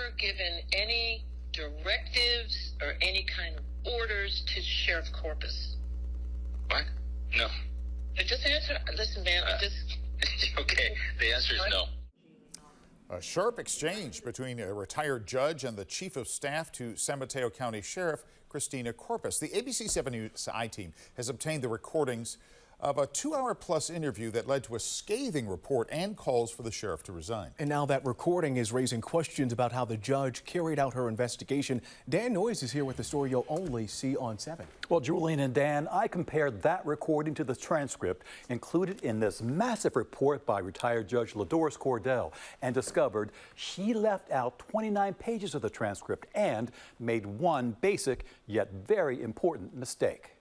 ever given any directives or any kind of orders to Sheriff Corpus? What? No. Just answer. Listen, man, Okay, the answer is no. A sharp exchange between a retired judge and the chief of staff to San Mateo County Sheriff Christina Corpus. The ABC7 News I-Team has obtained the recordings of a 2-hour-plus interview that led to a scathing report and calls for the sheriff to resign. And now that recording is raising questions about how the judge carried out her investigation. Dan Noyes is here with the story you'll only see on 7. Well, Julian and Dan, I compared that recording to the transcript included in this massive report by retired Judge LaDoris Cordell and discovered she left out 29 pages of the transcript and made one basic yet very important mistake.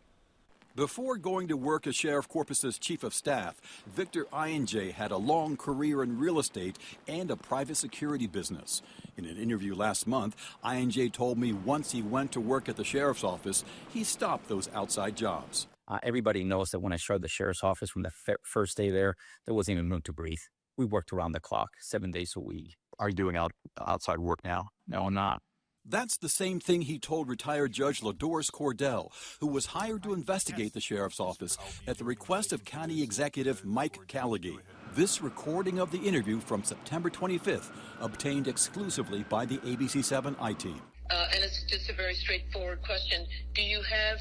Before going to work as Sheriff Corpus's chief of staff, Victor I&J had a long career in real estate and a private security business. In an interview last month, I&J told me once he went to work at the sheriff's office, he stopped those outside jobs. Everybody knows that when I started the sheriff's office from the first day there wasn't even room to breathe. We worked around the clock, 7 days a week. Are you doing outside work now? No, I'm not. That's the same thing he told retired Judge LaDoris Cordell, who was hired to investigate the sheriff's office at the request of County Executive Mike Callaghy. This recording of the interview from September 25th, obtained exclusively by the ABC7 I-Team. And it's just a very straightforward question. Do you have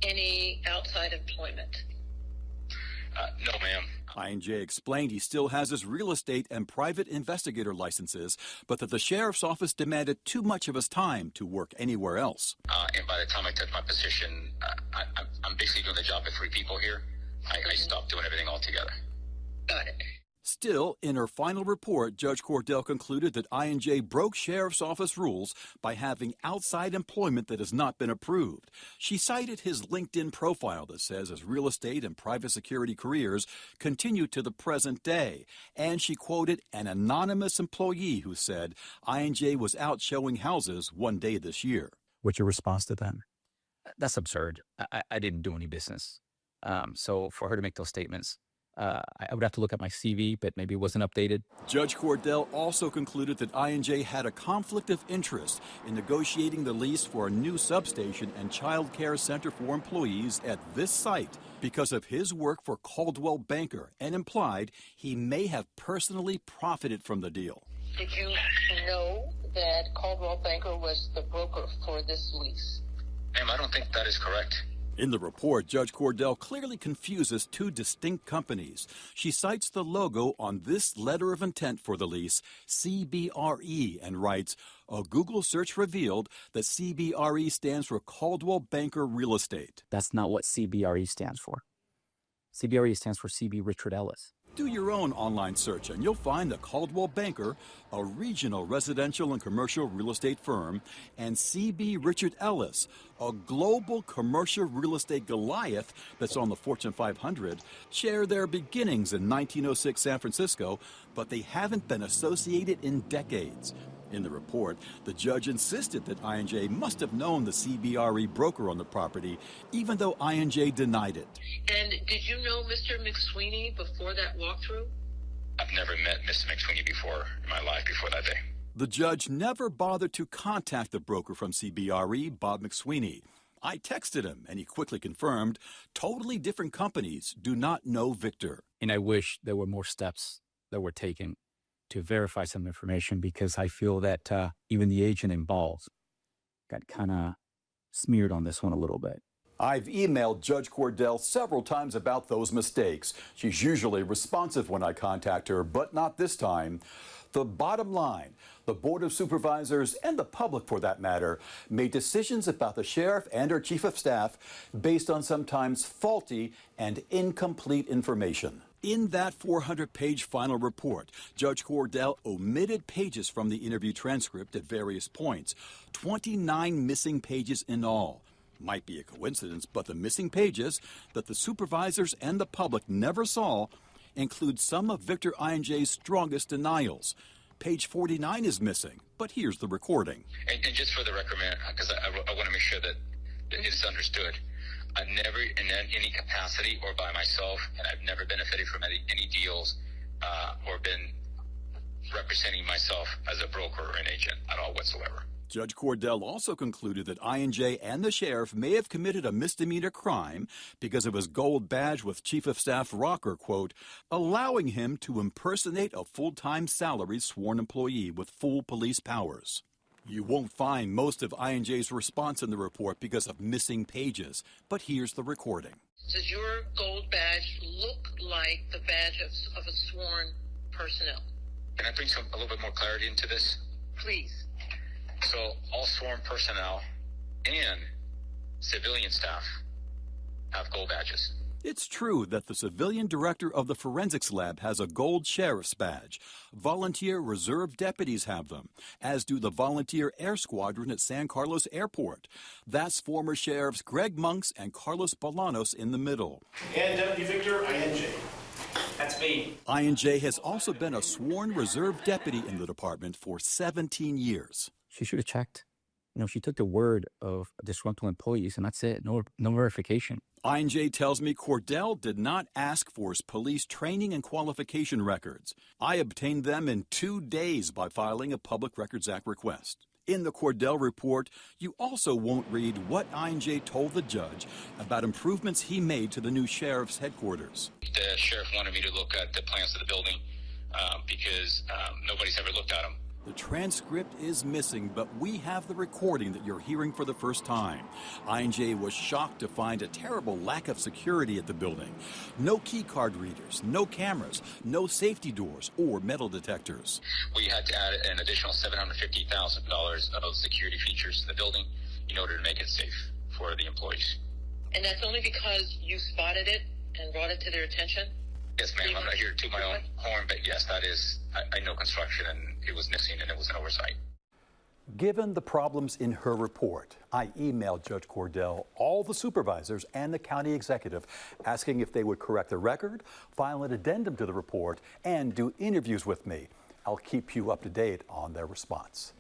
any outside employment? No, ma'am. I&J explained he still has his real estate and private investigator licenses, but that the sheriff's office demanded too much of his time to work anywhere else. And by the time I took my position, I'm basically doing the job of 3 people here. I stopped doing everything altogether. Got it. Still, in her final report, Judge Cordell concluded that I&J broke sheriff's office rules by having outside employment that has not been approved. She cited his LinkedIn profile that says his real estate and private security careers continue to the present day. And she quoted an anonymous employee who said I&J was out showing houses one day this year. What's your response to that? That's absurd. I didn't do any business. So for her to make those statements, I would have to look at my CV, but maybe it wasn't updated. Judge Cordell also concluded that I&J had a conflict of interest in negotiating the lease for a new substation and child care center for employees at this site because of his work for Coldwell Banker, and implied he may have personally profited from the deal. Did you know that Coldwell Banker was the broker for this lease? Ma'am, I don't think that is correct. In the report, Judge Cordell clearly confuses 2 distinct companies. She cites the logo on this letter of intent for the lease, CBRE, and writes, a Google search revealed that CBRE stands for Coldwell Banker Real Estate. That's not what CBRE stands for. CBRE stands for CB Richard Ellis. Do your own online search and you'll find that Coldwell Banker, a regional residential and commercial real estate firm, and CB Richard Ellis, a global commercial real estate Goliath that's on the Fortune 500, share their beginnings in 1906 San Francisco, but they haven't been associated in decades. In the report, the judge insisted that I&J must have known the CBRE broker on the property, even though I&J denied it. And did you know Mr. McSweeney before that walkthrough? I've never met Mr. McSweeney before in my life before that day. The judge never bothered to contact the broker from CBRE, Bob McSweeney. I texted him, and he quickly confirmed, totally different companies do not know Victor. And I wish there were more steps that were taken to verify some information, because I feel that even the agent involved got kind of smeared on this one a little bit. I've emailed Judge Cordell several times about those mistakes. She's usually responsive when I contact her, but not this time. The bottom line, the Board of Supervisors and the public for that matter made decisions about the sheriff and her chief of staff based on sometimes faulty and incomplete information. In that 400-page final report, Judge Cordell omitted pages from the interview transcript at various points, 29 missing pages in all. Might be a coincidence, but the missing pages that the supervisors and the public never saw include some of Victor I&J's strongest denials. Page 49 is missing, but here's the recording. And just for the record, man, because I want to make sure that it's understood. I've never, in any capacity or by myself, and I've never benefited from any deals or been representing myself as a broker or an agent at all whatsoever. Judge Cordell also concluded that I&J and the sheriff may have committed a misdemeanor crime because of his gold badge with Chief of Staff Rocker, quote, allowing him to impersonate a full-time salaried sworn employee with full police powers. You won't find most of I&J's response in the report because of missing pages, but here's the recording. Does your gold badge look like the badge of a sworn personnel? Can I bring a little bit more clarity into this? Please. So all sworn personnel and civilian staff have gold badges. It's true that the civilian director of the forensics lab has a gold sheriff's badge. Volunteer reserve deputies have them, as do the volunteer air squadron at San Carlos Airport. That's former sheriffs Greg Monks and Carlos Bolanos in the middle. And Deputy Victor, I&J. That's me. I&J has also been a sworn reserve deputy in the department for 17 years. She should have checked. You know, she took the word of disgruntled employees, and that's it. No verification. I&J tells me Cordell did not ask for his police training and qualification records. I obtained them in 2 days by filing a Public Records Act request. In the Cordell report, you also won't read what I&J told the judge about improvements he made to the new sheriff's headquarters. The sheriff wanted me to look at the plans of the building because nobody's ever looked at them. The transcript is missing, but we have the recording that you're hearing for the first time. I&J was shocked to find a terrible lack of security at the building. No key card readers, no cameras, no safety doors or metal detectors. We had to add an additional $750,000 of security features to the building in order to make it safe for the employees. And that's only because you spotted it and brought it to their attention? Yes, ma'am. I'm not here to toot my own horn, but yes, that is, I know construction, and it was missing, and it was an oversight. Given the problems in her report, I emailed Judge Cordell all the supervisors and the county executive asking if they would correct the record, file an addendum to the report, and do interviews with me. I'll keep you up to date on their response.